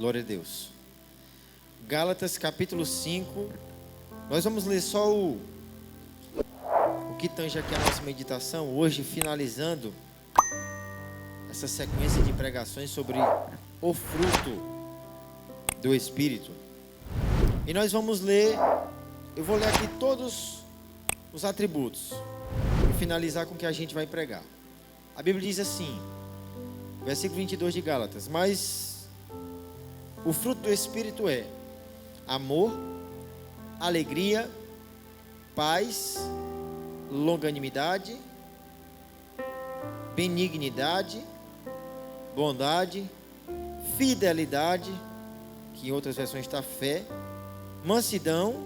Glória a Deus. Gálatas capítulo 5. Nós vamos ler só o que tange aqui a nossa meditação. Hoje, finalizando essa sequência de pregações sobre o fruto do Espírito. E nós vamos ler, eu vou ler aqui todos os atributos e finalizar com o que a gente vai pregar. A Bíblia diz assim, versículo 22 de Gálatas: mas o fruto do Espírito é amor, alegria, paz, longanimidade, benignidade, bondade, fidelidade, que em outras versões está fé, mansidão,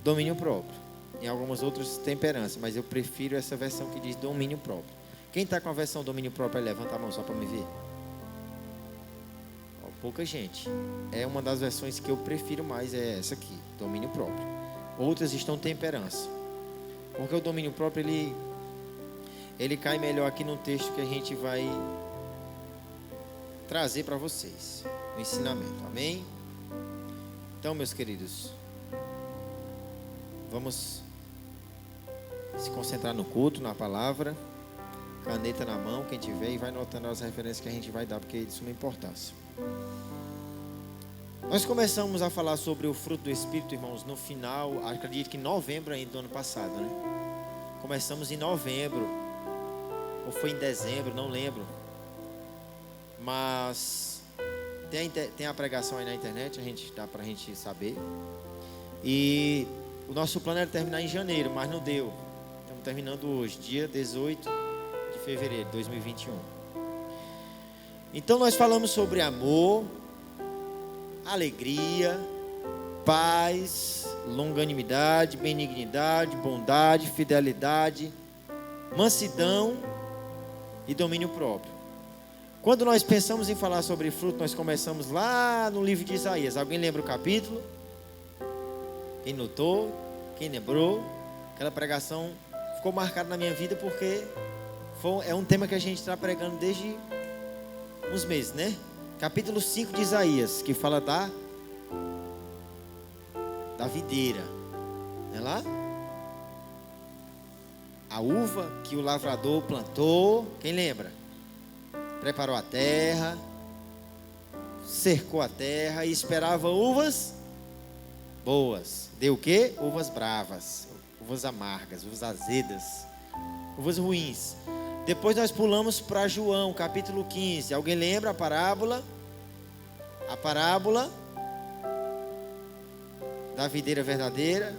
domínio próprio. Em algumas outras, temperança, mas eu prefiro essa versão que diz domínio próprio. Quem está com a versão domínio próprio, levanta a mão só para me ver. Pouca gente. É uma das versões que eu prefiro mais, é essa aqui, domínio próprio. Outras estão temperança. Porque o domínio próprio, ele cai melhor aqui no texto que a gente vai trazer para vocês, no ensinamento, amém? Então, meus queridos, vamos se concentrar no culto, na palavra, caneta na mão, quem tiver, e vai notando as referências que a gente vai dar, porque é de suma importância. Nós começamos a falar sobre o fruto do Espírito, irmãos, no final, acredito que em novembro ainda do ano passado, né? Começamos em novembro, ou foi em dezembro, não lembro. Mas tem a pregação aí na internet, dá pra gente saber. E o nosso plano era terminar em janeiro, mas não deu. Estamos terminando hoje, dia 18 de fevereiro de 2021. Então nós falamos sobre amor, alegria, paz, longanimidade, benignidade, bondade, fidelidade, mansidão e domínio próprio. Quando nós pensamos em falar sobre fruto, nós começamos lá no livro de Isaías. Alguém lembra o capítulo? Quem notou? Quem lembrou? Aquela pregação ficou marcada na minha vida porque é um tema que a gente está pregando desde uns meses, né? Capítulo 5 de Isaías, que fala da videira, não é lá? A uva que o lavrador plantou, quem lembra? Preparou a terra, cercou a terra e esperava uvas boas. Deu o quê? Uvas bravas, uvas amargas, uvas azedas, uvas ruins. Depois nós pulamos para João, capítulo 15. Alguém lembra a parábola? A parábola da videira verdadeira.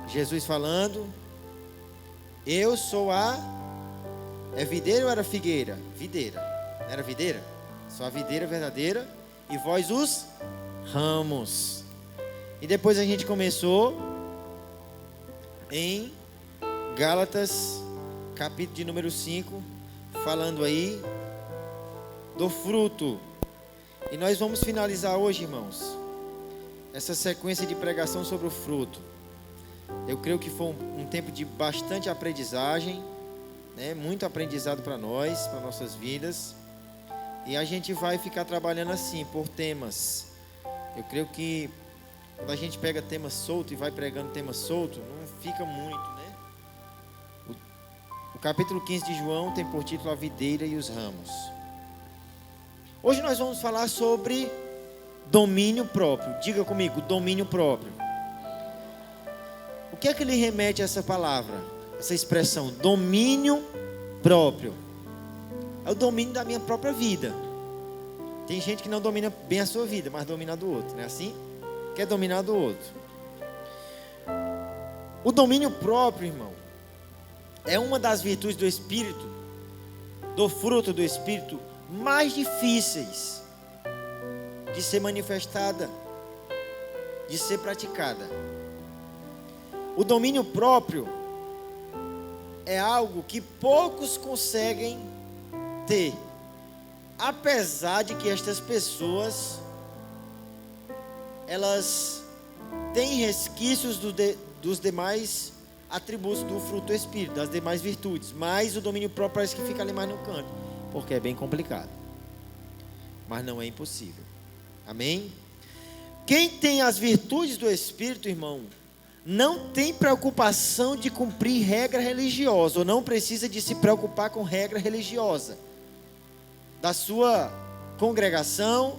Jesus falando: eu sou é videira ou era figueira? Videira. Não era videira? Sou a videira verdadeira e vós os ramos. E depois a gente começou em Gálatas, capítulo de número 5, falando aí do fruto. E nós vamos finalizar hoje, irmãos, essa sequência de pregação sobre o fruto. Eu creio que foi um tempo de bastante aprendizagem, né? Muito aprendizado para nós, para nossas vidas. E a gente vai ficar trabalhando assim, por temas. Eu creio que quando a gente pega tema solto e vai pregando tema solto, não fica muito, né? O capítulo 15 de João tem por título a videira e os ramos. Hoje nós vamos falar sobre domínio próprio. Diga comigo, domínio próprio. O que é que lhe remete a essa palavra, essa expressão, domínio próprio? É o domínio da minha própria vida. Tem gente que não domina bem a sua vida, mas domina a do outro, não é assim? Quer dominar do outro. O domínio próprio, irmão, é uma das virtudes do Espírito, do fruto do Espírito, mais difíceis de ser manifestada, de ser praticada. O domínio próprio é algo que poucos conseguem ter, apesar de que estas pessoas, elas têm resquícios dos demais atributos do fruto do Espírito, das demais virtudes, mas o domínio próprio parece que fica ali mais no canto. porque é bem complicado. Mas não é impossível. Amém? Quem tem as virtudes do Espírito, irmão, não tem preocupação de cumprir regra religiosa, ou não precisa de se preocupar com regra religiosa da sua congregação,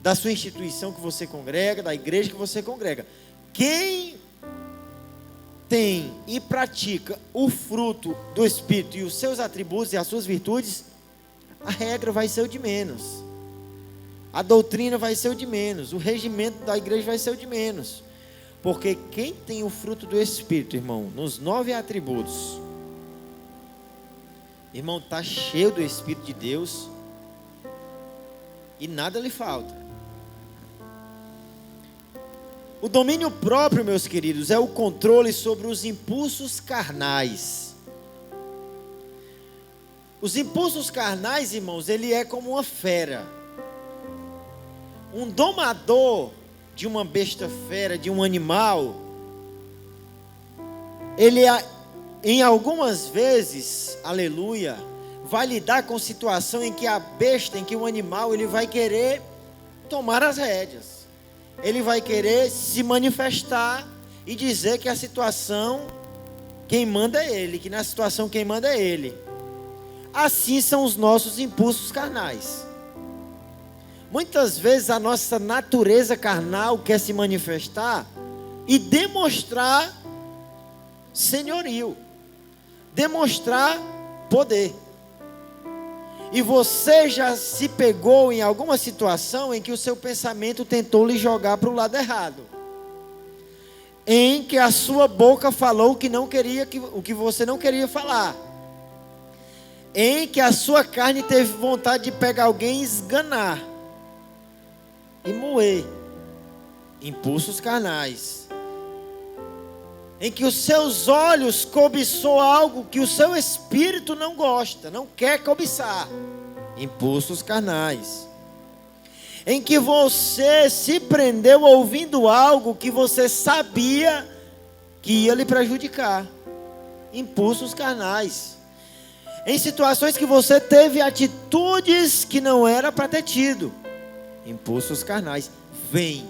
da sua instituição que você congrega, da igreja que você congrega. Quem tem e pratica o fruto do Espírito e os seus atributos e as suas virtudes, a regra vai ser o de menos, a doutrina vai ser o de menos, o regimento da igreja vai ser o de menos, porque quem tem o fruto do Espírito, irmão, nos 9 atributos, irmão, está cheio do Espírito de Deus e nada lhe falta. O domínio próprio, meus queridos, é o controle sobre os impulsos carnais. Os impulsos carnais, irmãos, ele é como uma fera. Um domador de uma besta fera, de um animal, ele, em algumas vezes, aleluia, vai lidar com situação em que a besta, em que o animal, ele vai querer tomar as rédeas. Ele vai querer se manifestar e dizer que a situação, quem manda é ele, que na situação quem manda é ele. Assim são os nossos impulsos carnais. Muitas vezes a nossa natureza carnal quer se manifestar e demonstrar senhorio, demonstrar poder. E você já se pegou em alguma situação em que o seu pensamento tentou lhe jogar para o lado errado, em que a sua boca falou que não queria, o que você não queria falar, em que a sua carne teve vontade de pegar alguém e esganar e moer, impulsos carnais, em que os seus olhos cobiçou algo que o seu espírito não gosta, não quer cobiçar, impulsos carnais, em que você se prendeu ouvindo algo que você sabia que ia lhe prejudicar, impulsos carnais, em situações que você teve atitudes que não era para ter tido, impulsos carnais. Vem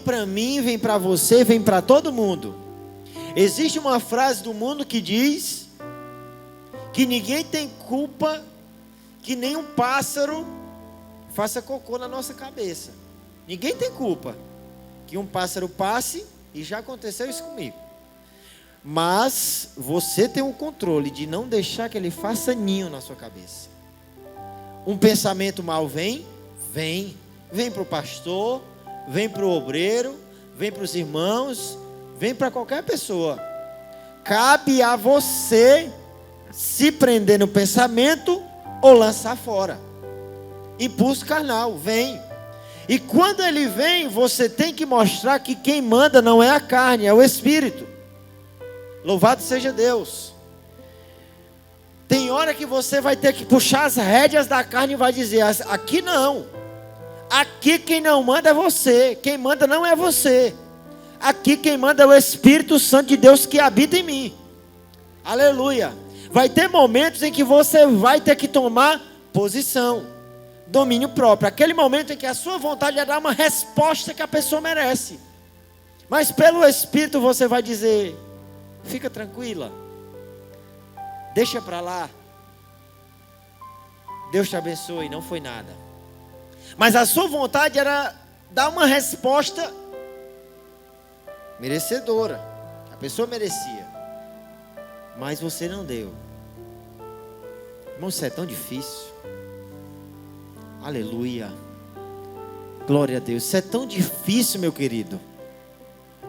para mim, vem para você, vem para todo mundo. Existe uma frase do mundo que diz que ninguém tem culpa que nem um pássaro faça cocô na nossa cabeça. Ninguém tem culpa que um pássaro passe, e já aconteceu isso comigo. Mas você tem o controle de não deixar que ele faça ninho na sua cabeça. Um pensamento mal vem para o pastor, vem para o obreiro, vem para os irmãos, vem para qualquer pessoa. Cabe a você se prender no pensamento ou lançar fora. Impulso carnal, vem. E quando ele vem, você tem que mostrar que quem manda não é a carne, é o Espírito. Louvado seja Deus. Tem hora que você vai ter que puxar as rédeas da carne e vai dizer: aqui não. Aqui quem não manda é você. Quem manda não é você. Aqui quem manda é o Espírito Santo de Deus que habita em mim. Aleluia. Vai ter momentos em que você vai ter que tomar posição, domínio próprio. Aquele momento em que a sua vontade é dar uma resposta que a pessoa merece. Mas pelo Espírito você vai dizer: fica tranquila, deixa para lá, Deus te abençoe, não foi nada. Mas a sua vontade era dar uma resposta merecedora, a pessoa merecia, mas você não deu. Irmão, isso é tão difícil. Aleluia, glória a Deus. Isso é tão difícil, meu querido.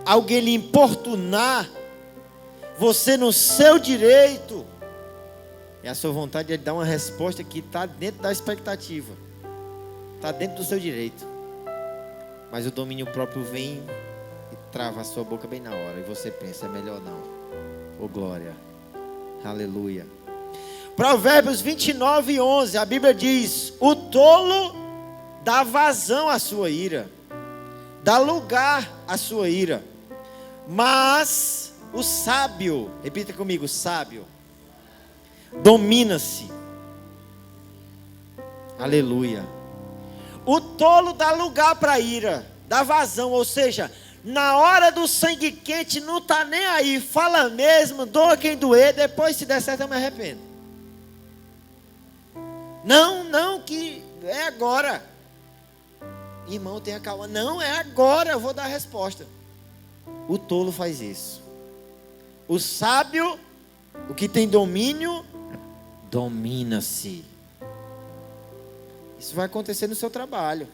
Alguém lhe importunar, você no seu direito, e a sua vontade é de dar uma resposta que está dentro da expectativa, está dentro do seu direito, mas o domínio próprio vem e trava a sua boca bem na hora, e você pensa: é melhor não. Oh glória, aleluia. Provérbios 29:11, a Bíblia diz: o tolo dá vazão à sua ira, dá lugar à sua ira, mas o sábio, repita comigo, sábio, domina-se. Aleluia. O tolo dá lugar para a ira, dá vazão, ou seja, na hora do sangue quente não está nem aí, fala mesmo, doa quem doer, depois se der certo eu me arrependo. Não, que é agora. Irmão, tenha calma, não, é agora, eu vou dar a resposta. O tolo faz isso. O sábio, o que tem domínio, domina-se. Isso vai acontecer no seu trabalho.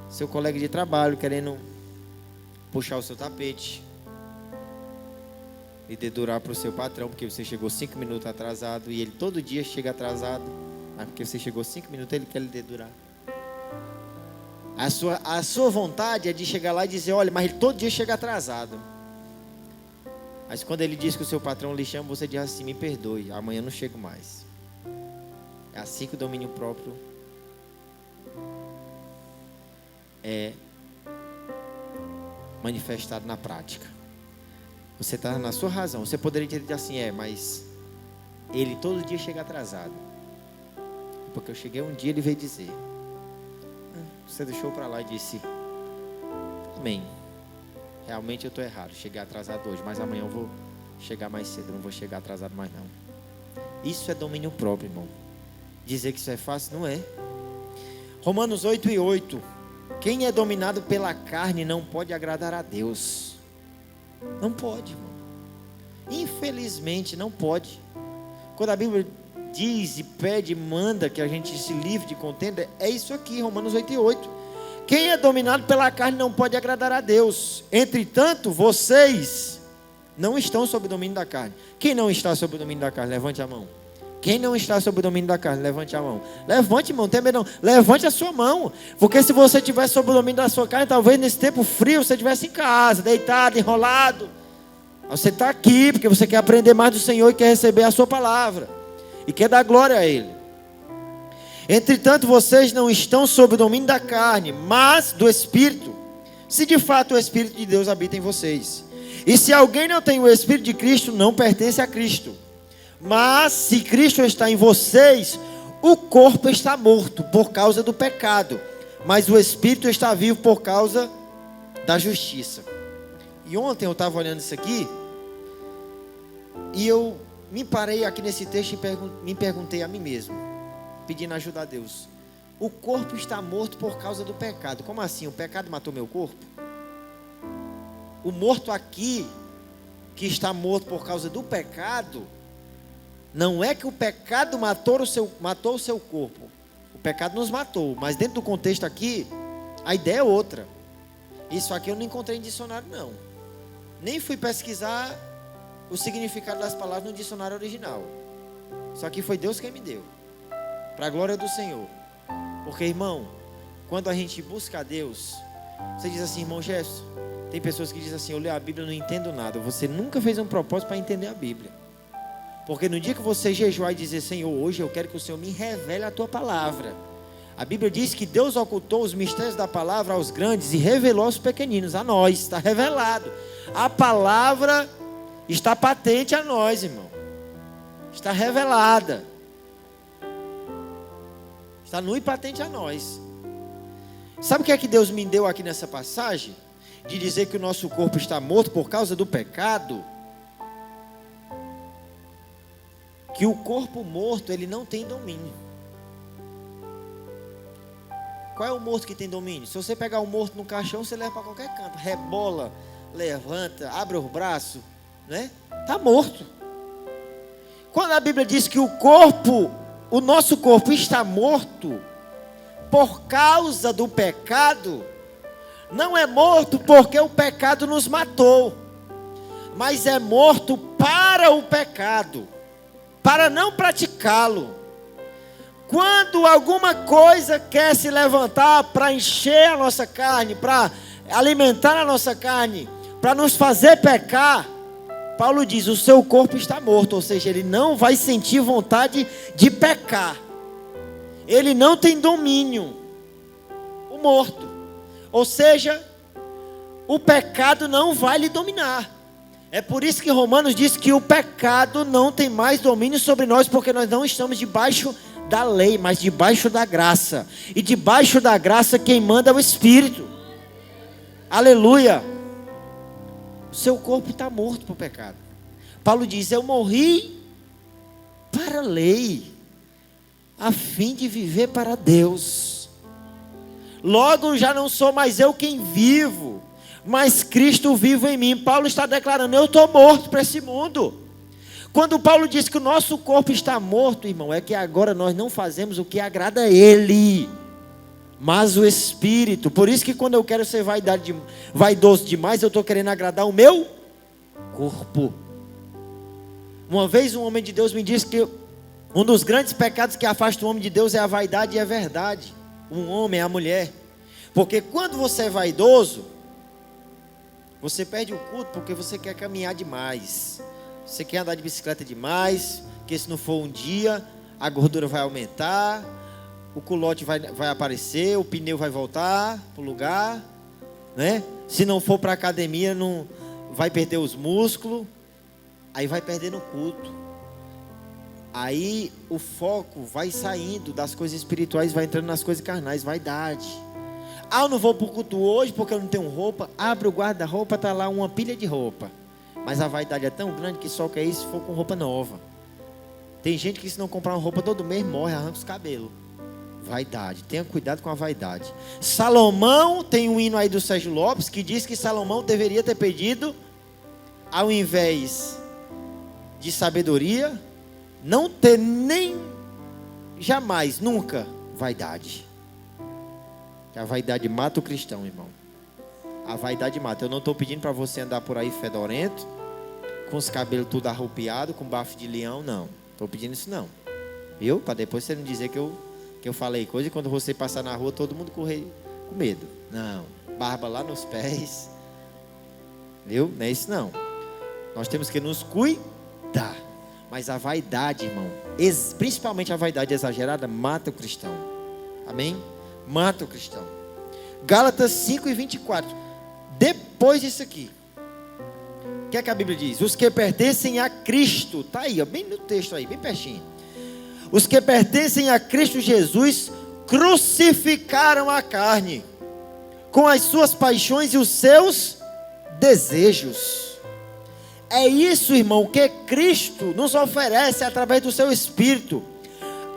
Seu colega de trabalho querendo puxar o seu tapete e dedurar para o seu patrão, porque você chegou 5 minutos atrasado, e ele todo dia chega atrasado, mas porque você chegou 5 minutos, ele quer lhe dedurar. A sua vontade é de chegar lá e dizer, olha, mas ele todo dia chega atrasado. Mas quando ele diz que o seu patrão lhe chama, você diz assim, me perdoe, amanhã não chego mais. É assim que o domínio próprio é manifestado na prática. Você está na sua razão. Você poderia dizer assim, mas ele todo dia chega atrasado. Porque eu cheguei um dia, ele veio dizer. Você deixou para lá e disse, amém, realmente eu estou errado, cheguei atrasado hoje, mas amanhã eu vou chegar mais cedo, não vou chegar atrasado mais não. Isso é domínio próprio, irmão. Dizer que isso é fácil, não é. Romanos 8:8. Quem é dominado pela carne não pode agradar a Deus. Não pode, irmão. Infelizmente não pode. Quando a Bíblia diz e pede, manda que a gente se livre de contenda, é isso aqui, Romanos 8:8. Quem é dominado pela carne não pode agradar a Deus. Entretanto, vocês não estão sob o domínio da carne. Quem não está sob o domínio da carne? Levante a mão. Quem não está sob o domínio da carne? Levante a mão. Levante, irmão, não tem medo não. Levante a sua mão. Porque se você estivesse sob o domínio da sua carne, talvez nesse tempo frio você estivesse em casa, deitado, enrolado. Você está aqui porque você quer aprender mais do Senhor e quer receber a sua palavra. E quer dar glória a Ele. Entretanto, vocês não estão sob o domínio da carne, mas do Espírito. Se de fato o Espírito de Deus habita em vocês. E se alguém não tem o Espírito de Cristo, não pertence a Cristo. Mas se Cristo está em vocês, o corpo está morto por causa do pecado, mas o Espírito está vivo por causa da justiça. E ontem eu estava olhando isso aqui, e eu me parei aqui nesse texto e me perguntei a mim mesmo, pedindo ajuda a Deus. O corpo está morto por causa do pecado. Como assim? O pecado matou meu corpo? O morto aqui, que está morto por causa do pecado, não é que o pecado matou o seu corpo. O pecado nos matou. Mas dentro do contexto aqui, a ideia é outra. Isso aqui eu não encontrei em dicionário não. Nem fui pesquisar o significado das palavras no dicionário original. Isso aqui foi Deus quem me deu. Para a glória do Senhor. Porque, irmão, quando a gente busca a Deus, você diz assim, irmão Jefferson, tem pessoas que dizem assim, eu leio a Bíblia e não entendo nada. Você nunca fez um propósito para entender a Bíblia. Porque no dia que você jejuar e dizer, Senhor, hoje eu quero que o Senhor me revele a tua palavra. A Bíblia diz que Deus ocultou os mistérios da palavra aos grandes e revelou aos pequeninos, a nós, está revelado. A palavra está patente a nós, irmão. Está revelada. Está nua e patente a nós. Sabe o que é que Deus me deu aqui nessa passagem? De dizer que o nosso corpo está morto por causa do pecado. Que o corpo morto, ele não tem domínio. Qual é o morto que tem domínio? Se você pegar um morto no caixão, você leva para qualquer canto. Rebola, levanta, abre os braços, né? Está morto. Quando a Bíblia diz que o nosso corpo está morto por causa do pecado, não é morto porque o pecado nos matou, mas é morto para o pecado, para não praticá-lo. Quando alguma coisa quer se levantar para encher a nossa carne, para alimentar a nossa carne, para nos fazer pecar, Paulo diz, o seu corpo está morto, ou seja, ele não vai sentir vontade de pecar. Ele não tem domínio. O morto. Ou seja, o pecado não vai lhe dominar. É por isso que Romanos diz que o pecado não tem mais domínio sobre nós, porque nós não estamos debaixo da lei, mas debaixo da graça. E debaixo da graça quem manda é o Espírito. Aleluia. O seu corpo está morto para o pecado. Paulo diz: eu morri para a lei, a fim de viver para Deus. Logo já não sou mais eu quem vivo, mas Cristo vive em mim. Paulo está declarando: eu estou morto para esse mundo. Quando Paulo diz que o nosso corpo está morto, irmão, é que agora nós não fazemos o que agrada a Ele, mas o Espírito. Por isso que quando eu quero ser vaidoso demais, eu estou querendo agradar o meu corpo. Uma vez um homem de Deus me disse que um dos grandes pecados que afasta o homem de Deus é a vaidade e a verdade. Um homem, a mulher. Porque quando você é vaidoso, você perde o culto porque você quer caminhar demais. Você quer andar de bicicleta demais, porque se não for um dia, a gordura vai aumentar, o culote vai aparecer, o pneu vai voltar para o lugar, né? Se não for para a academia, não vai perder os músculos, aí vai perder no culto. Aí o foco vai saindo das coisas espirituais, vai entrando nas coisas carnais, vaidade. Ah, eu não vou para o culto hoje porque eu não tenho roupa. Abre o guarda-roupa, está lá uma pilha de roupa. Mas a vaidade é tão grande que só quer isso se for com roupa nova. Tem gente que se não comprar uma roupa todo mês morre, arranca os cabelos. Vaidade, tenha cuidado com a vaidade. Salomão, tem um hino aí do Sérgio Lopes que diz que Salomão deveria ter pedido, ao invés de sabedoria, não ter nem, jamais, nunca, vaidade. Que a vaidade mata o cristão, irmão. A vaidade mata. Eu não estou pedindo para você andar por aí fedorento, com os cabelos tudo arrupiado, com bafo de leão, não. Estou pedindo isso não. Viu? Para depois você não dizer que eu falei coisa e quando você passar na rua todo mundo correr com medo. Não. Barba lá nos pés. Viu? Não é isso não. Nós temos que nos cuidar. Mas a vaidade, irmão, principalmente a vaidade exagerada, mata o cristão. Amém? Mata o cristão. Gálatas 5:24. Depois disso aqui, o que é que a Bíblia diz? Os que pertencem a Cristo, está aí, ó, bem no texto aí, bem pertinho. Os que pertencem a Cristo Jesus crucificaram a carne com as suas paixões e os seus desejos. É isso, irmão, que Cristo nos oferece através do seu Espírito,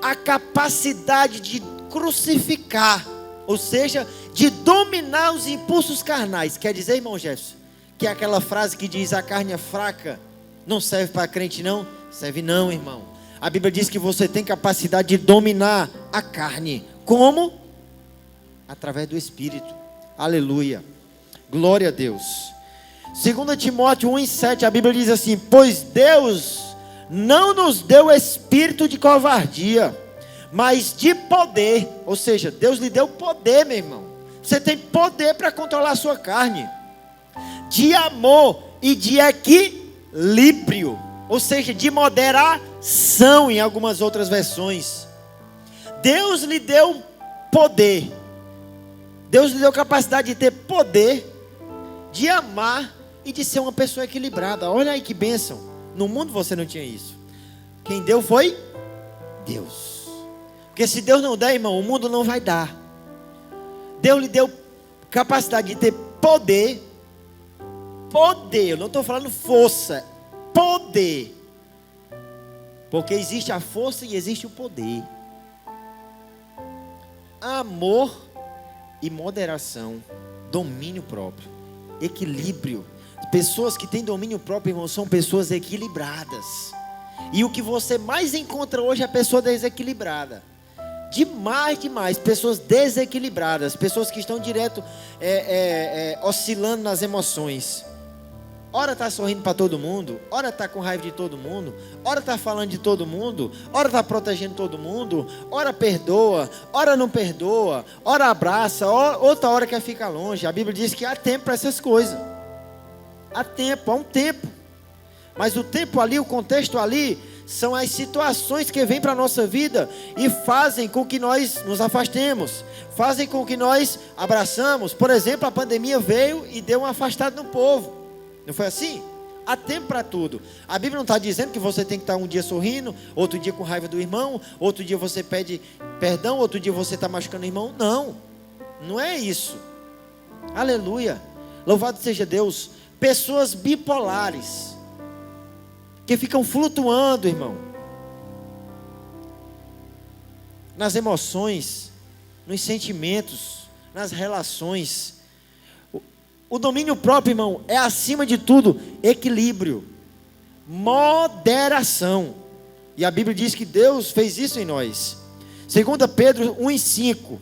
a capacidade de crucificar, ou seja, de dominar os impulsos carnais. Quer dizer, irmão Jefferson, que é aquela frase que diz: a carne é fraca, não serve para crente não? Serve não, irmão. A Bíblia diz que você tem capacidade de dominar a carne. Como? Através do Espírito. Aleluia. Glória a Deus. 2 Timóteo 1:7, a Bíblia diz assim: pois Deus não nos deu espírito de covardia, mas de poder. Ou seja, Deus lhe deu poder, meu irmão. Você tem poder para controlar a sua carne. De amor e de equilíbrio. Ou seja, de moderação em algumas outras versões. Deus lhe deu poder. Deus lhe deu capacidade de ter poder, de amar e de ser uma pessoa equilibrada. Olha aí que bênção. No mundo você não tinha isso. Quem deu foi Deus. Porque se Deus não der, irmão, o mundo não vai dar. Deus lhe deu capacidade de ter poder. Poder, eu não estou falando força. Poder. Porque existe a força e existe o poder. Amor e moderação. Domínio próprio. Equilíbrio. Pessoas que têm domínio próprio, irmão, são pessoas equilibradas. E o que você mais encontra hoje é a pessoa desequilibrada. Demais. Pessoas desequilibradas. Pessoas que estão direto oscilando nas emoções. Ora está sorrindo para todo mundo, ora está com raiva de todo mundo, ora está falando de todo mundo, ora está protegendo todo mundo, ora perdoa, ora não perdoa, ora abraça, outra hora quer ficar longe. A Bíblia diz que há tempo para essas coisas. Há um tempo. Mas o tempo ali, o contexto ali, são as situações que vêm para a nossa vida e fazem com que nós nos afastemos, fazem com que nós abraçamos. Por exemplo, a pandemia veio e deu uma afastada no povo. Não foi assim? Há tempo para tudo. A Bíblia não está dizendo que você tem que estar um dia sorrindo, outro dia com raiva do irmão, outro dia você pede perdão, outro dia você está machucando o irmão. Não, não é isso. Aleluia. Louvado seja Deus. Pessoas bipolares, que ficam flutuando, irmão, nas emoções, nos sentimentos, nas relações. O domínio próprio, irmão, é acima de tudo equilíbrio, moderação. E a Bíblia diz que Deus fez isso em nós. 2 Pedro 1:5.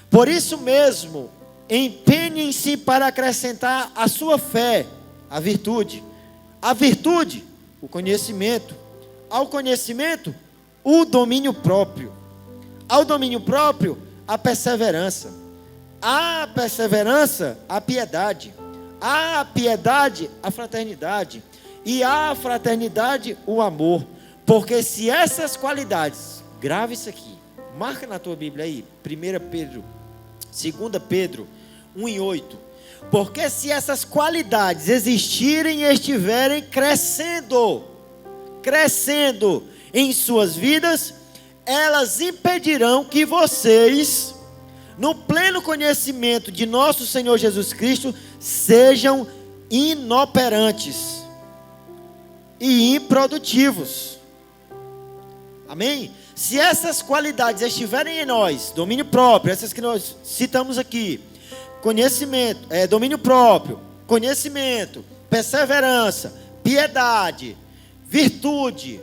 Por isso mesmo, empenhem-se para acrescentar à sua fé a virtude, o conhecimento, ao conhecimento, o domínio próprio, ao domínio próprio, a perseverança, à perseverança, a piedade, à piedade, a fraternidade, e à fraternidade, o amor. Porque se essas qualidades, grave isso aqui, marca na tua Bíblia aí, 2 Pedro 1:8. Porque se essas qualidades existirem e estiverem crescendo em suas vidas, elas impedirão que vocês, no pleno conhecimento de nosso Senhor Jesus Cristo, sejam inoperantes e improdutivos. Amém? Se essas qualidades estiverem em nós, domínio próprio, essas que nós citamos aqui, conhecimento, domínio próprio, conhecimento, perseverança, piedade, virtude,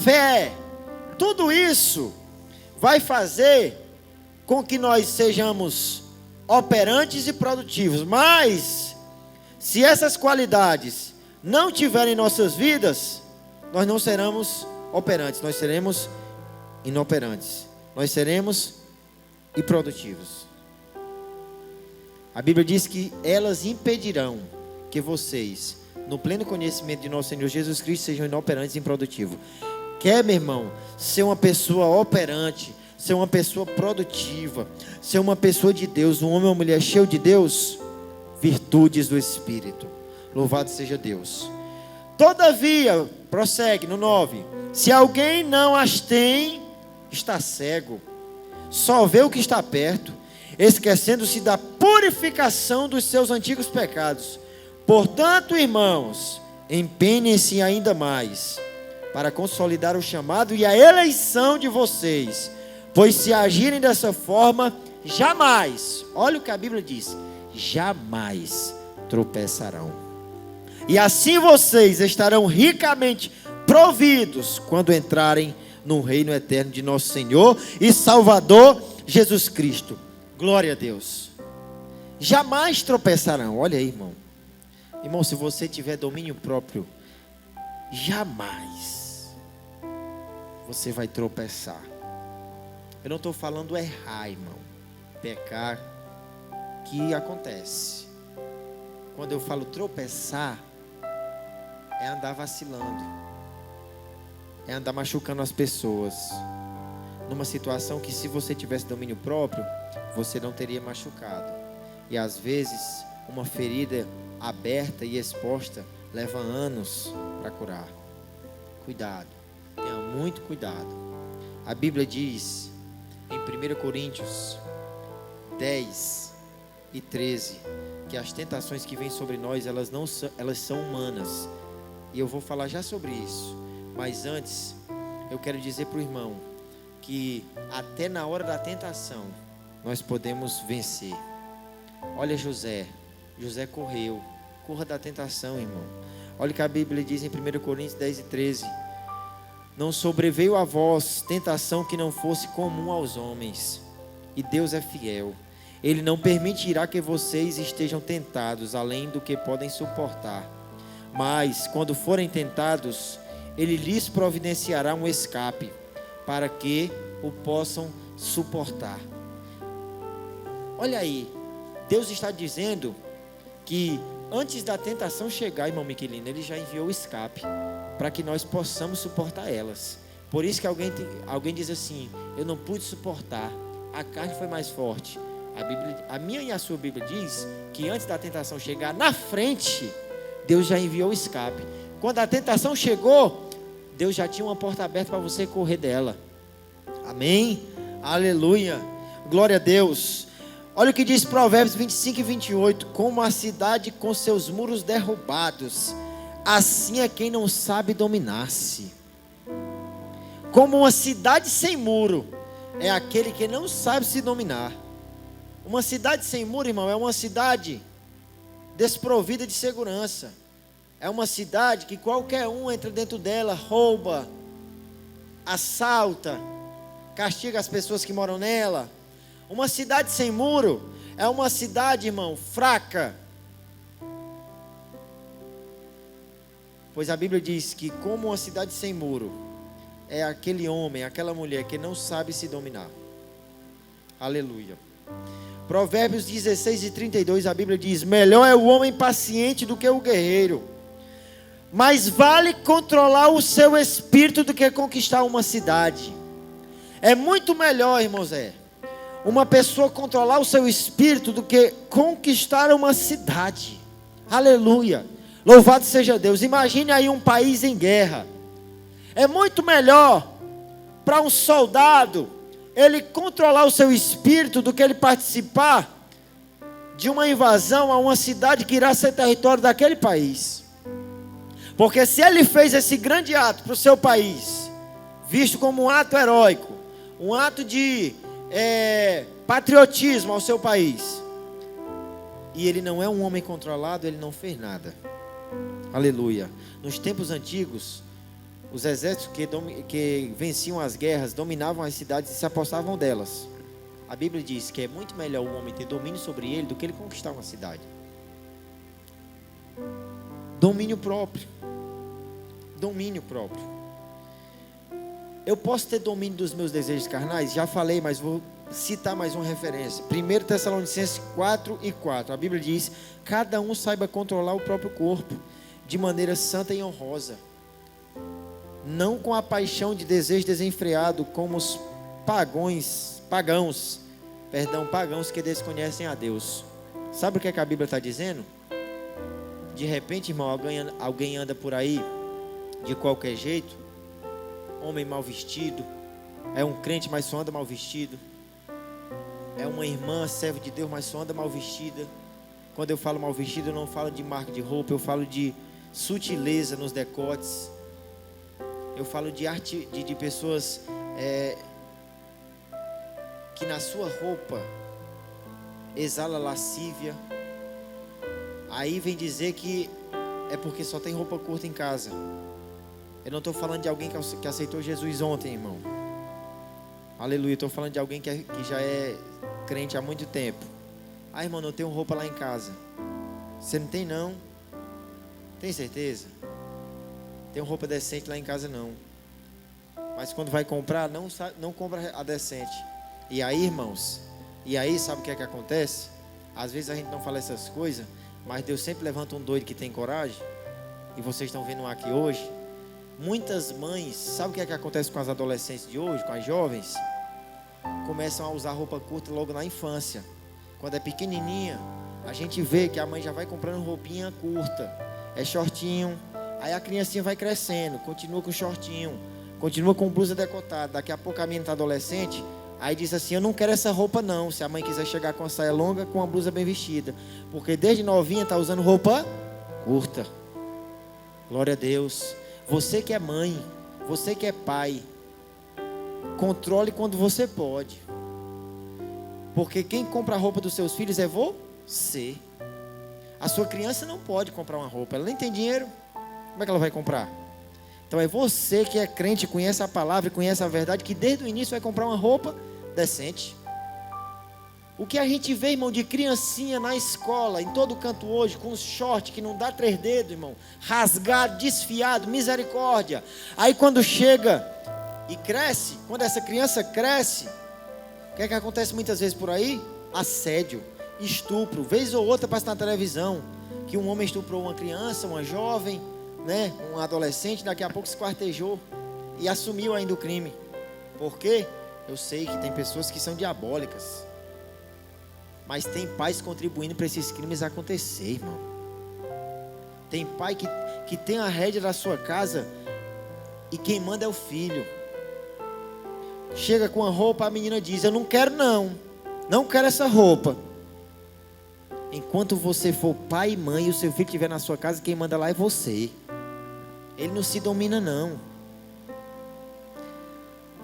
fé, tudo isso vai fazer com que nós sejamos operantes e produtivos. Mas se essas qualidades não tiverem em nossas vidas, nós não seremos operantes, nós seremos inoperantes, nós seremos improdutivos. A Bíblia diz que elas impedirão que vocês, no pleno conhecimento de nosso Senhor Jesus Cristo, sejam inoperantes e improdutivos. Quer, meu irmão, ser uma pessoa operante, ser uma pessoa produtiva, ser uma pessoa de Deus, um homem ou uma mulher cheio de Deus? Virtudes do Espírito. Louvado seja Deus. Todavia, prossegue no 9: se alguém não as tem, está cego, só vê o que está perto, esquecendo-se da purificação dos seus antigos pecados. Portanto, irmãos, empenhem-se ainda mais para consolidar o chamado e a eleição de vocês, pois se agirem dessa forma, jamais, olha o que a Bíblia diz, jamais tropeçarão. E assim vocês estarão ricamente providos quando entrarem no reino eterno de nosso Senhor e Salvador Jesus Cristo. Glória a Deus. Jamais tropeçarão. Olha aí, irmão. Irmão, se você tiver domínio próprio, jamais você vai tropeçar. Eu não estou falando errar, irmão. Pecar, que acontece. Quando eu falo tropeçar, é andar vacilando, é andar machucando as pessoas, numa situação que, se você tivesse domínio próprio, você não teria machucado. E às vezes uma ferida aberta e exposta leva anos para curar. Cuidado, tenha muito cuidado. A Bíblia diz em 1 Coríntios 10:13 que as tentações que vêm sobre nós, elas são humanas. E eu vou falar já sobre isso. Mas antes, eu quero dizer para o irmão que até na hora da tentação nós podemos vencer. Olha José correu. Corra da tentação, irmão. Olha o que a Bíblia diz em 1 Coríntios 10:13. Não sobreveio a vós tentação que não fosse comum aos homens, e Deus é fiel. Ele não permitirá que vocês estejam tentados além do que podem suportar. Mas, quando forem tentados, Ele lhes providenciará um escape, para que o possam suportar. Olha aí, Deus está dizendo que antes da tentação chegar, irmão Miquelino, Ele já enviou o escape, para que nós possamos suportar elas. Por isso que alguém diz assim: eu não pude suportar, a carne foi mais forte. A minha e a sua Bíblia diz que antes da tentação chegar na frente, Deus já enviou o escape. Quando a tentação chegou, Deus já tinha uma porta aberta para você correr dela. Amém? Aleluia. Glória a Deus. Olha o que diz Provérbios 25 e 28. Como a cidade com seus muros derrubados, assim é quem não sabe dominar-se. Como uma cidade sem muro, é aquele que não sabe se dominar. Uma cidade sem muro, irmão, é uma cidade desprovida de segurança. É uma cidade que qualquer um entra dentro dela, rouba, assalta, castiga as pessoas que moram nela. Uma cidade sem muro é uma cidade, irmão, fraca. Pois a Bíblia diz que como uma cidade sem muro é aquele homem, aquela mulher que não sabe se dominar. Aleluia. Provérbios 16 e 32, a Bíblia diz: melhor é o homem paciente do que o guerreiro, mas vale controlar o seu espírito do que conquistar uma cidade. É muito melhor, irmãos, uma pessoa controlar o seu espírito do que conquistar uma cidade. Aleluia. Louvado seja Deus. Imagine aí um país em guerra. É muito melhor para um soldado ele controlar o seu espírito do que ele participar de uma invasão a uma cidade que irá ser território daquele país. Porque se ele fez esse grande ato para o seu país, visto como um ato heróico, um ato de patriotismo ao seu país, e ele não é um homem controlado, ele não fez nada. Aleluia. Nos tempos antigos, os exércitos que venciam as guerras dominavam as cidades e se apossavam delas. A Bíblia diz que é muito melhor o homem ter domínio sobre ele do que ele conquistar uma cidade. Domínio próprio. Domínio próprio. Eu posso ter domínio dos meus desejos carnais? Já falei, mas vou citar mais uma referência. 1 Tessalonicenses 4 e 4. A Bíblia diz: cada um saiba controlar o próprio corpo de maneira santa e honrosa, não com a paixão de desejo desenfreado, como os pagãos que desconhecem a Deus. Sabe o que a Bíblia está dizendo? De repente, irmão, alguém anda por aí de qualquer jeito, homem mal vestido, é um crente, mas só anda mal vestido, é uma irmã, serva de Deus, mas só anda mal vestida. Quando eu falo mal vestido, eu não falo de marca de roupa, eu falo de sutileza nos decotes. Eu falo de arte, de pessoas que na sua roupa exala lascívia. Aí vem dizer que é porque só tem roupa curta em casa. Eu não estou falando de alguém que aceitou Jesus ontem, irmão. Aleluia. Estou falando de alguém que já é crente há muito tempo. Ah, irmão, não tenho roupa lá em casa. Você não tem, não? Tem certeza? Tem roupa decente lá em casa, não. Mas quando vai comprar, não compra a decente. E aí, irmãos, sabe o que é que acontece? Às vezes a gente não fala essas coisas, mas Deus sempre levanta um doido que tem coragem. E vocês estão vendo aqui hoje. Muitas mães, sabe o que é que acontece com as adolescentes de hoje, com as jovens? Começam a usar roupa curta logo na infância. Quando é pequenininha, a gente vê que a mãe já vai comprando roupinha curta. É shortinho. Aí a criancinha vai crescendo, continua com shortinho, continua com blusa decotada. Daqui a pouco a menina está adolescente, aí diz assim: eu não quero essa roupa não. Se a mãe quiser chegar com a saia longa, com a blusa bem vestida. Porque desde novinha está usando roupa curta. Glória a Deus. Você que é mãe, você que é pai, controle quando você pode. Porque quem compra a roupa dos seus filhos é você. A sua criança não pode comprar uma roupa, ela nem tem dinheiro. Como é que ela vai comprar? Então é você que é crente, conhece a palavra, conhece a verdade, que desde o início vai comprar uma roupa decente. O que a gente vê, irmão, de criancinha na escola, em todo canto hoje, com short que não dá 3 dedos, irmão, rasgado, desfiado, misericórdia. Aí quando chega e cresce, quando essa criança cresce, o que é que acontece muitas vezes por aí? Assédio, estupro, vez ou outra passa na televisão, que um homem estuprou uma criança, uma jovem, né, um adolescente, daqui a pouco se esquartejou e assumiu ainda o crime. Por quê? Eu sei que tem pessoas que são diabólicas. Mas tem pais contribuindo para esses crimes acontecer, irmão. Tem pai que tem a rédea da sua casa e quem manda é o filho. Chega com a roupa, a menina diz: eu não quero não quero essa roupa. Enquanto você for pai e mãe e o seu filho estiver na sua casa, quem manda lá é você. Ele não se domina não.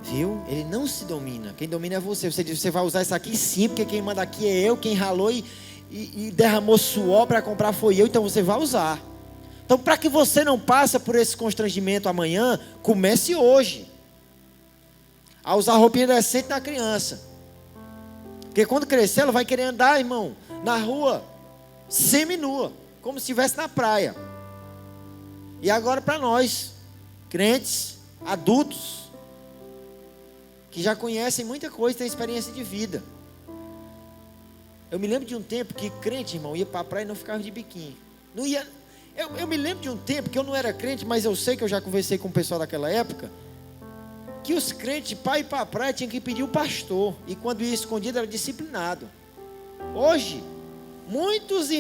Viu? Ele não se domina. Quem domina é você. Você diz: você vai usar isso aqui? Sim, porque quem manda aqui é eu. Quem ralou e derramou suor para comprar foi eu. Então você vai usar. Então, para que você não passe por esse constrangimento amanhã, comece hoje a usar roupinha decente na criança. Porque quando crescer, ela vai querer andar, irmão, na rua, seminua, como se estivesse na praia. E agora para nós, crentes, adultos, que já conhecem muita coisa, têm experiência de vida. Eu me lembro de um tempo que crente, irmão, ia para a praia e não ficava de biquíni. Não ia. Eu me lembro de um tempo que eu não era crente, mas eu sei que eu já conversei com o pessoal daquela época, que os crentes, para ir para a praia, tinham que pedir o pastor. E quando ia escondido, era disciplinado. Hoje, muitas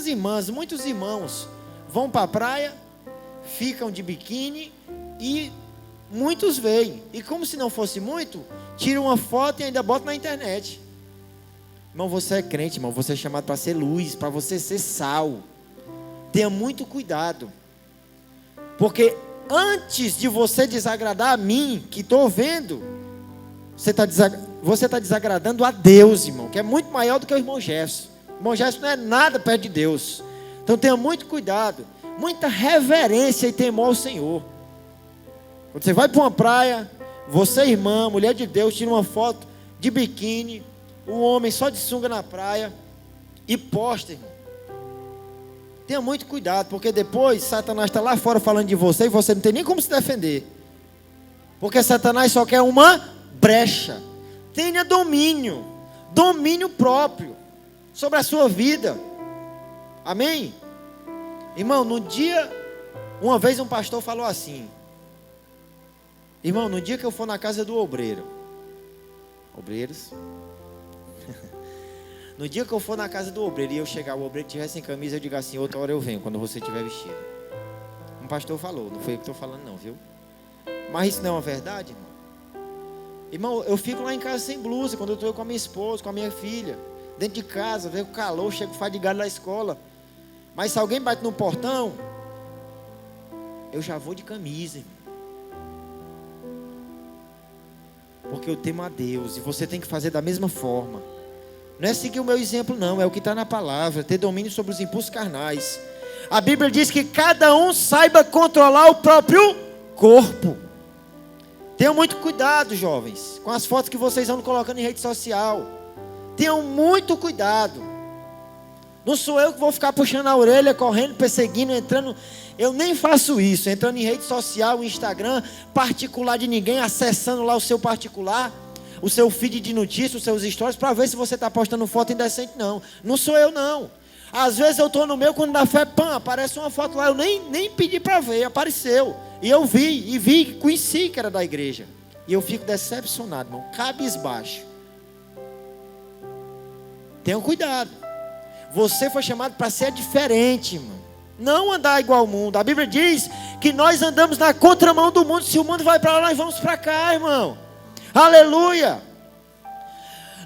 irmãs, muitos irmãos vão para a praia, ficam de biquíni e muitos veem. E como se não fosse muito, tiram uma foto e ainda botam na internet. Irmão, você é crente, irmão, você é chamado para ser luz, para você ser sal. Tenha muito cuidado. Porque antes de você desagradar a mim, que estou vendo, você está desagradando a Deus, irmão, que é muito maior do que o irmão Gerson. O irmão Gerson não é nada perto de Deus. Então tenha muito cuidado, muita reverência e temor ao Senhor. Quando você vai para uma praia, você, irmã, mulher de Deus, tira uma foto de biquíni, o homem só de sunga na praia e posta, irmão. Tenha muito cuidado, porque depois Satanás está lá fora falando de você e você não tem nem como se defender. Porque Satanás só quer uma brecha. Tenha domínio próprio sobre a sua vida. Amém? Irmão, uma vez um pastor falou assim: irmão, no dia que eu for na casa do obreiros, no dia que eu for na casa do obreiro e eu chegar, o obreiro estiver sem camisa, eu digo assim: outra hora eu venho, quando você estiver vestido. Um pastor falou, não foi eu que estou falando não, viu? Mas isso não é uma verdade, irmão? Irmão, eu fico lá em casa sem blusa, quando eu estou com a minha esposa, com a minha filha, dentro de casa, veio com calor, chego fadigado da escola. Mas se alguém bate no portão, eu já vou de camisa, irmão. Porque eu temo a Deus, e você tem que fazer da mesma forma. Não é seguir o meu exemplo não, é o que está na palavra, ter domínio sobre os impulsos carnais. A Bíblia diz que cada um saiba controlar o próprio corpo. Tenham muito cuidado, jovens, com as fotos que vocês andam colocando em rede social. Tenham muito cuidado. Não sou eu que vou ficar puxando a orelha, correndo, perseguindo, entrando. Eu nem faço isso, entrando em rede social, Instagram, particular de ninguém, acessando lá o seu particular, o seu feed de notícias, os seus stories, para ver se você está postando foto indecente. Não sou eu não. Às vezes eu estou no meu, quando dá fé, aparece uma foto lá, eu nem pedi para ver, apareceu. E eu vi, conheci que era da igreja. E eu fico decepcionado, irmão, cabisbaixo. Tenham cuidado. Você foi chamado para ser diferente, irmão. Não andar igual ao mundo. A Bíblia diz que nós andamos na contramão do mundo. Se o mundo vai para lá, nós vamos para cá, irmão. Aleluia.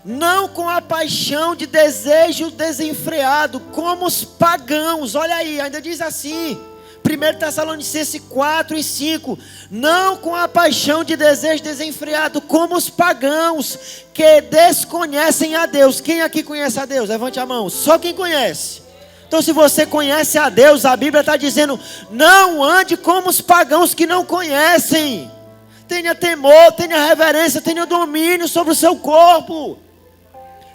Não com a paixão de desejo desenfreado, como os pagãos. Olha aí, ainda diz assim, 1 Tessalonicenses 4:5. Não com a paixão de desejo desenfreado, como os pagãos que desconhecem a Deus. Quem aqui conhece a Deus? Levante a mão. Só quem conhece. Então, se você conhece a Deus, a Bíblia está dizendo: não ande como os pagãos que não conhecem. Tenha temor, tenha reverência, tenha domínio sobre o seu corpo.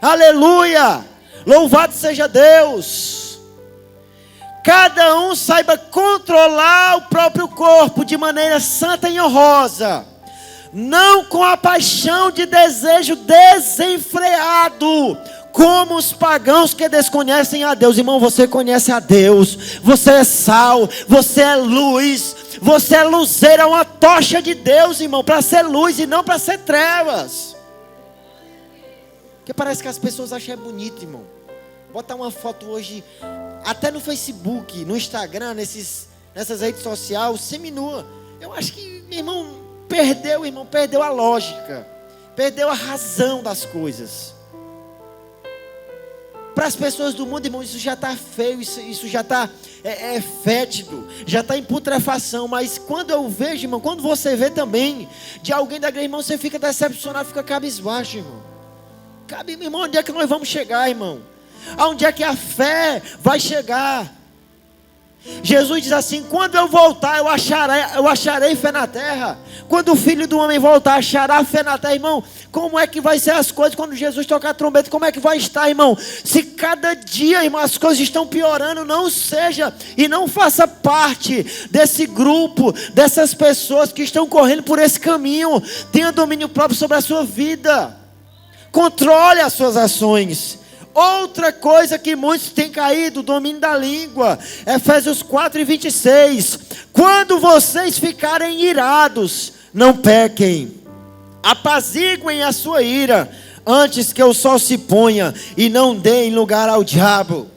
Aleluia! Louvado seja Deus. Cada um saiba controlar o próprio corpo de maneira santa e honrosa, não com a paixão de desejo desenfreado, como os pagãos que desconhecem a Deus. Irmão, você conhece a Deus, você é sal, você é luz, você é luzeira, uma tocha de Deus, irmão, para ser luz e não para ser trevas. Porque parece que as pessoas acham bonito, irmão. botar uma foto hoje, até no Facebook, no Instagram, nessas redes sociais, seminua. Eu acho que, irmão, perdeu a lógica, perdeu a razão das coisas. Para as pessoas do mundo, irmão, isso já está feio, isso já está fétido, já está em putrefação. Mas quando eu vejo, irmão, quando você vê também de alguém da igreja, irmão, você fica decepcionado, fica cabisbaixo, irmão. Irmão, onde é que nós vamos chegar, irmão? Aonde é que a fé vai chegar? Jesus diz assim: quando eu voltar, eu acharei fé na terra. Quando o Filho do Homem voltar, achará fé na terra. Irmão, como é que vai ser as coisas quando Jesus tocar a trombeta? Como é que vai estar, irmão? Se cada dia, irmão, as coisas estão piorando, não seja e não faça parte desse grupo, dessas pessoas que estão correndo por esse caminho. Tenha domínio próprio sobre a sua vida, controle as suas ações. Outra coisa que muitos têm caído, o domínio da língua. Efésios 4:26. Quando vocês ficarem irados, não pequem. Apaziguem a sua ira, antes que o sol se ponha, e não deem lugar ao diabo.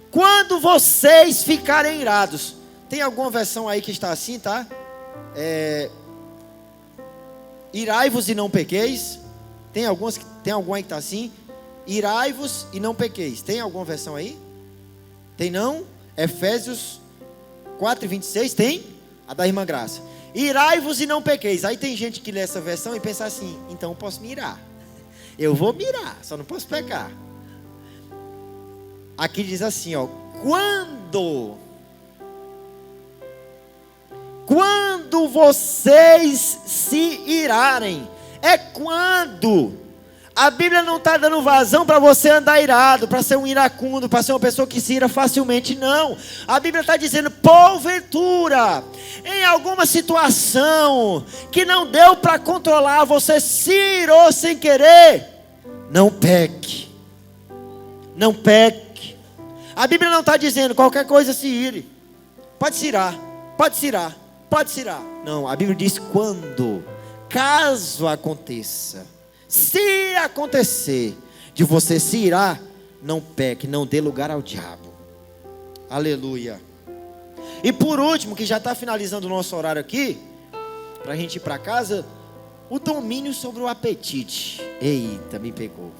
Quando vocês ficarem irados. Tem alguma versão aí que está assim, tá? Irai-vos e não pequeis. Tem alguma aí que está assim? Irai-vos e não pequeis. Tem alguma versão aí? Tem não? Efésios 4:26 tem? A da irmã Graça. Irai-vos e não pequeis. Aí tem gente que lê essa versão e pensa assim: então eu posso me irar. Eu vou me irar, só não posso pecar. Aqui diz assim, ó: quando vocês se irarem. É quando. A Bíblia não está dando vazão para você andar irado, para ser um iracundo, para ser uma pessoa que se ira facilmente, não. A Bíblia está dizendo: porventura, em alguma situação que não deu para controlar, você se irou sem querer, não peque. Não peque. A Bíblia não está dizendo qualquer coisa se ire. Pode se irar, pode se irar, pode se irar. Não, a Bíblia diz quando. Caso aconteça, se acontecer de você se irar, não peque, não dê lugar ao diabo. Aleluia. E por último, que já está finalizando o nosso horário aqui, para a gente ir para casa, o domínio sobre o apetite. Eita, me pegou.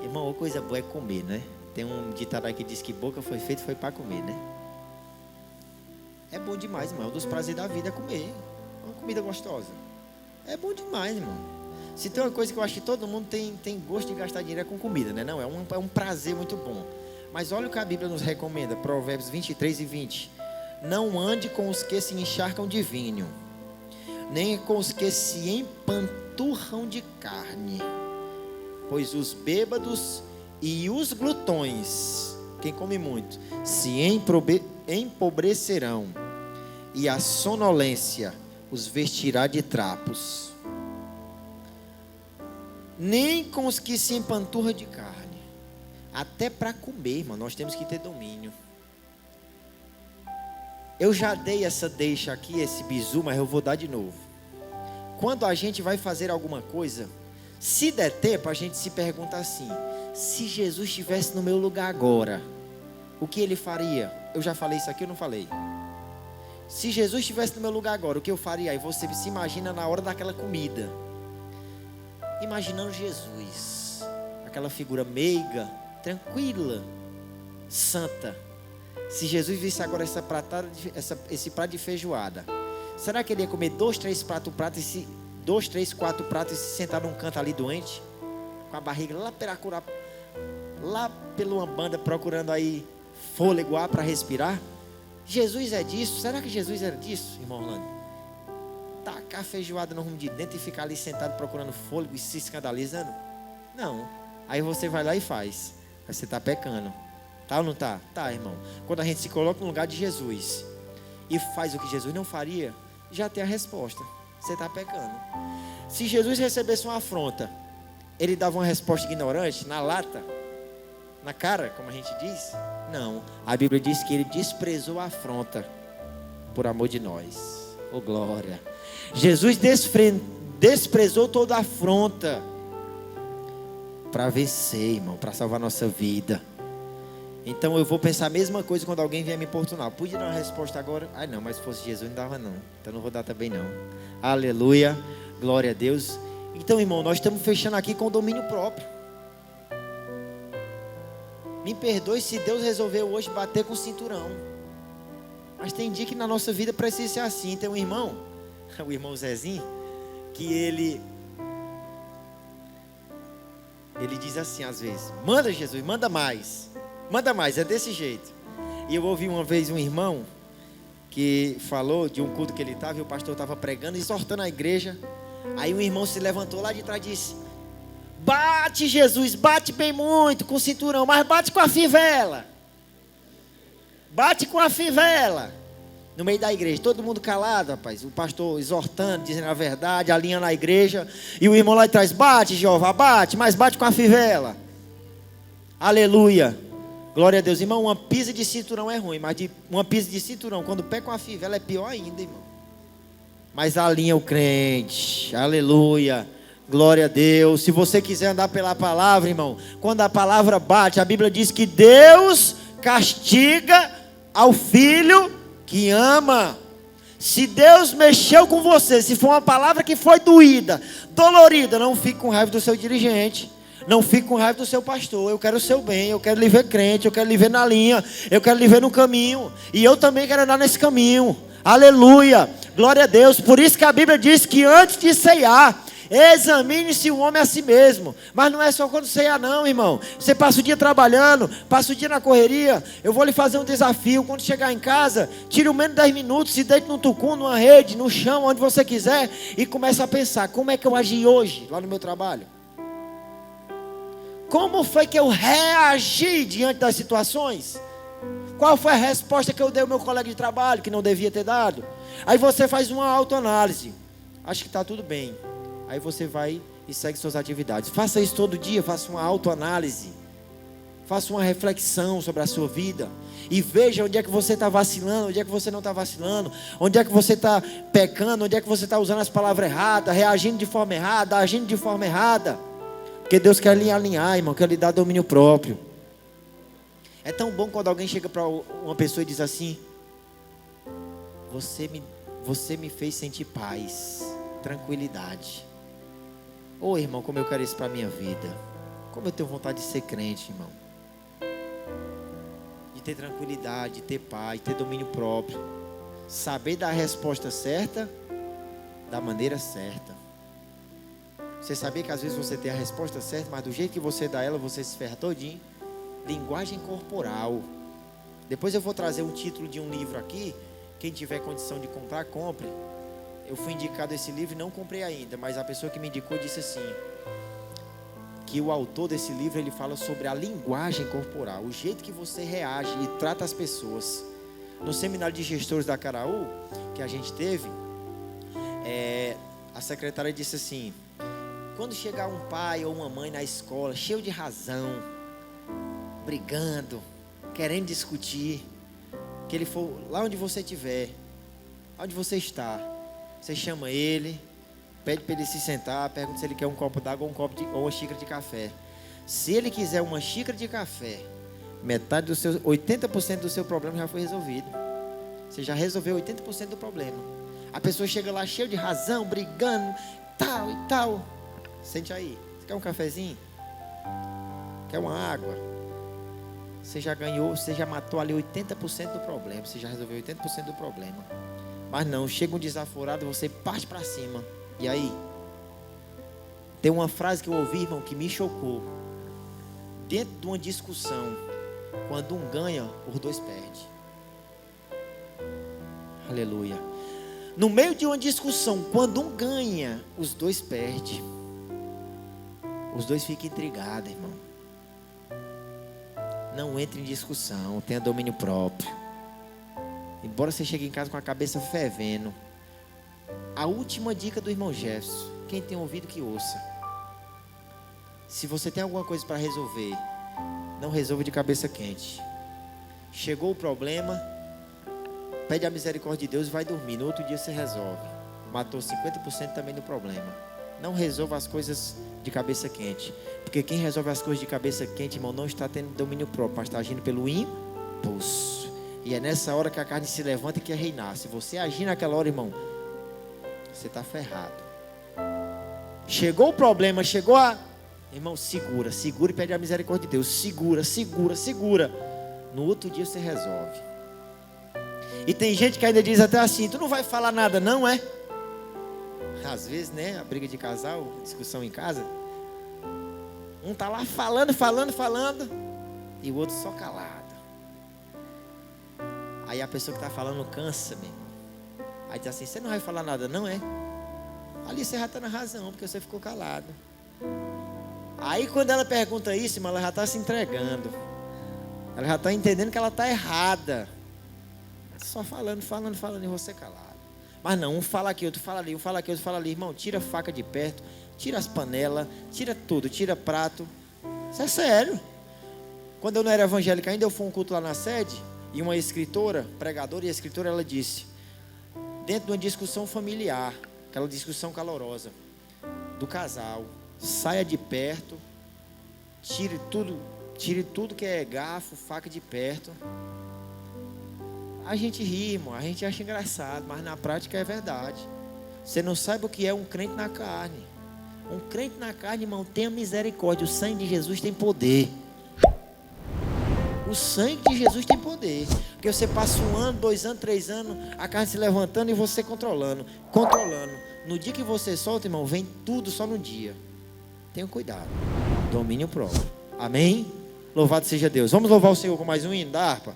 Irmão, uma coisa boa é comer, né? Tem um ditado aí que diz que boca foi feita foi para comer, né? É bom demais, irmão. Um dos prazeres da vida é comer. Uma comida gostosa. É bom demais, irmão. Se tem uma coisa que eu acho que todo mundo tem gosto de gastar dinheiro é com comida, né? Não, é um prazer muito bom. Mas olha o que a Bíblia nos recomenda. Provérbios 23:20. Não ande com os que se encharcam de vinho, nem com os que se empanturram de carne. Pois os bêbados e os glutões, quem come muito, se empobrecerão, e a sonolência os vestirá de trapos. Nem com os que se empanturram de carne. Até para comer, irmão, nós temos que ter domínio. Eu já dei essa deixa aqui, esse bizu, mas eu vou dar de novo. Quando a gente vai fazer alguma coisa, se der tempo, a gente se pergunta assim: se Jesus estivesse no meu lugar agora, o que ele faria? Eu já falei isso aqui ou não falei? Se Jesus estivesse no meu lugar agora, o que eu faria? Aí você se imagina na hora daquela comida, imaginando Jesus, aquela figura meiga, tranquila, santa. Se Jesus visse agora esse prato de feijoada, será que ele ia comer 2, 3 pratos, 2, 3, 4 pratos e se sentar num canto ali doente, com a barriga lá pela Umbanda, procurando aí fôlego, ar para respirar? Jesus é disso? Será que Jesus era disso, irmão Orlando? Tacar feijoada no rumo de dentro e ficar ali sentado procurando fôlego e se escandalizando? Não. Aí você vai lá e faz. Aí você está pecando. Tá ou não tá? Tá, irmão. Quando a gente se coloca no lugar de Jesus e faz o que Jesus não faria, já tem a resposta. Você está pecando. Se Jesus recebesse uma afronta, ele dava uma resposta ignorante, na lata, na cara, como a gente diz? Não. A Bíblia diz que ele desprezou a afronta por amor de nós. Oh, glória. Jesus desprezou toda a afronta para vencer, irmão, para salvar nossa vida. Então eu vou pensar a mesma coisa quando alguém vier me importunar. Podia dar uma resposta agora? Ai não, mas se fosse Jesus não dava não. Então não vou dar também não. Aleluia, glória a Deus. Então, irmão, nós estamos fechando aqui com o domínio próprio. Me perdoe se Deus resolveu hoje bater com o cinturão. Mas tem dia que na nossa vida precisa ser assim. Tem um irmão, o irmão Zezinho, que ele diz assim às vezes: manda Jesus, manda mais. Manda mais, é desse jeito. E eu ouvi uma vez um irmão que falou de um culto que ele estava, e o pastor estava pregando, exortando a igreja. Aí um irmão se levantou lá de trás e disse: bate Jesus, bate bem muito com o cinturão, mas bate com a fivela. Bate com a fivela. No meio da igreja, todo mundo calado, rapaz. O pastor exortando, dizendo a verdade, alinhando a igreja. E o irmão lá de trás: bate, Jeová, bate, mas bate com a fivela. Aleluia. Glória a Deus. Irmão, uma pisa de cinturão é ruim, mas uma pisa de cinturão, quando pega com a fivela, é pior ainda, irmão. Mas alinha o crente. Aleluia. Glória a Deus. Se você quiser andar pela palavra, irmão, quando a palavra bate, a Bíblia diz que Deus castiga ao filho que ama. Se Deus mexeu com você, se for uma palavra que foi doída, dolorida, não fique com raiva do seu dirigente. Não fique com raiva do seu pastor. Eu quero o seu bem, eu quero lhe ver crente, eu quero lhe ver na linha, eu quero lhe ver no caminho. E eu também quero andar nesse caminho. Aleluia, glória a Deus. Por isso que a Bíblia diz que antes de ceiar, examine-se o homem a si mesmo. Mas não é só quando ceiar não, irmão. Você passa o dia trabalhando, passa o dia na correria. Eu vou lhe fazer um desafio. Quando chegar em casa, tire o menos 10 minutos, se deite num tucum, numa rede, no chão, onde você quiser, e comece a pensar: como é que eu agi hoje, lá no meu trabalho? Como foi que eu reagi diante das situações? Qual foi a resposta que eu dei ao meu colega de trabalho, que não devia ter dado? Aí você faz uma autoanálise. Acho que está tudo bem. Aí você vai e segue suas atividades. Faça isso todo dia, faça uma autoanálise. Faça uma reflexão sobre a sua vida. E veja onde é que você está vacilando, onde é que você não está vacilando. Onde é que você está pecando, onde é que você está usando as palavras erradas, reagindo de forma errada, agindo de forma errada. Porque Deus quer lhe alinhar, irmão, quer lhe dar domínio próprio. É tão bom quando alguém chega para uma pessoa e diz assim: você me fez sentir paz, tranquilidade. Ô irmão, como eu quero isso para a minha vida. Como eu tenho vontade de ser crente, irmão. De ter tranquilidade, de ter paz, de ter domínio próprio. Saber dar a resposta certa, da maneira certa. Você sabia que às vezes você tem a resposta certa, mas do jeito que você dá ela, você se ferra todinho? Linguagem corporal. Depois eu vou trazer um título de um livro aqui. Quem tiver condição de comprar, compre. Eu fui indicado esse livro e não comprei ainda, mas a pessoa que me indicou disse assim, que o autor desse livro, ele fala sobre a linguagem corporal, o jeito que você reage e trata as pessoas. No seminário de gestores da Caraú, que a gente teve, a secretária disse assim: quando chegar um pai ou uma mãe na escola, cheio de razão, brigando, querendo discutir, que ele for lá onde você estiver, onde você está, você chama ele, pede para ele se sentar, pergunta se ele quer um copo d'água ou uma xícara de café. Se ele quiser uma xícara de café, metade do seu, 80% do seu problema já foi resolvido. Você já resolveu 80% do problema. A pessoa chega lá cheia de razão, brigando, tal e tal. Sente aí, você quer um cafezinho? Quer uma água? Você já ganhou, você já matou ali 80% do problema. Você já resolveu 80% do problema. Mas não, chega um desaforado, você parte para cima. E aí? Tem uma frase que eu ouvi, irmão, que me chocou. Dentro de uma discussão, quando um ganha, os dois perdem. Aleluia. No meio de uma discussão, quando um ganha, os dois perdem. Os dois ficam intrigados, irmão. Não entre em discussão, tenha domínio próprio. Embora você chegue em casa com a cabeça fervendo. A última dica do irmão Jefferson, quem tem ouvido que ouça. Se você tem alguma coisa para resolver, não resolva de cabeça quente. Chegou o problema, pede a misericórdia de Deus e vai dormir. No outro dia você resolve. Matou 50% também do problema. Não resolva as coisas de cabeça quente. Porque quem resolve as coisas de cabeça quente, irmão, não está tendo domínio próprio, mas está agindo pelo impulso. E é nessa hora que a carne se levanta e quer reinar. Se você agir naquela hora, irmão, você está ferrado. Chegou o problema, chegou a... Irmão, segura e pede a misericórdia de Deus. Segura. No outro dia você resolve. E tem gente que ainda diz até assim: tu não vai falar nada não, é? Às vezes, né, a briga de casal, discussão em casa, um tá lá falando, e o outro só calado. Aí a pessoa que está falando cansa mesmo. Aí diz assim: você não vai falar nada não, é? Ali você já está na razão, porque você ficou calado. Aí quando ela pergunta isso, irmão, ela já está se entregando. Ela já está entendendo que ela está errada. Só falando, e você calado. Mas não, um fala aqui, outro fala ali, outro fala ali. Irmão, tira a faca de perto, tira as panelas, tira tudo, tira prato. Isso é sério. Quando eu não era evangélica ainda, eu fui a um culto lá na sede, e uma escritora, pregadora e escritora, ela disse, dentro de uma discussão familiar, aquela discussão calorosa do casal, saia de perto, tire tudo que é garfo, faca de perto. A gente ri, irmão, a gente acha engraçado, mas na prática é verdade. Você não sabe o que é um crente na carne. Um crente na carne, irmão, tenha misericórdia. O sangue de Jesus tem poder. O sangue de Jesus tem poder. Porque você passa 1 ano, 2 anos, 3 anos, a carne se levantando e você controlando. No dia que você solta, irmão, vem tudo só no dia. Tenha cuidado. Domínio próprio. Amém? Louvado seja Deus. Vamos louvar o Senhor com mais um hino da harpa?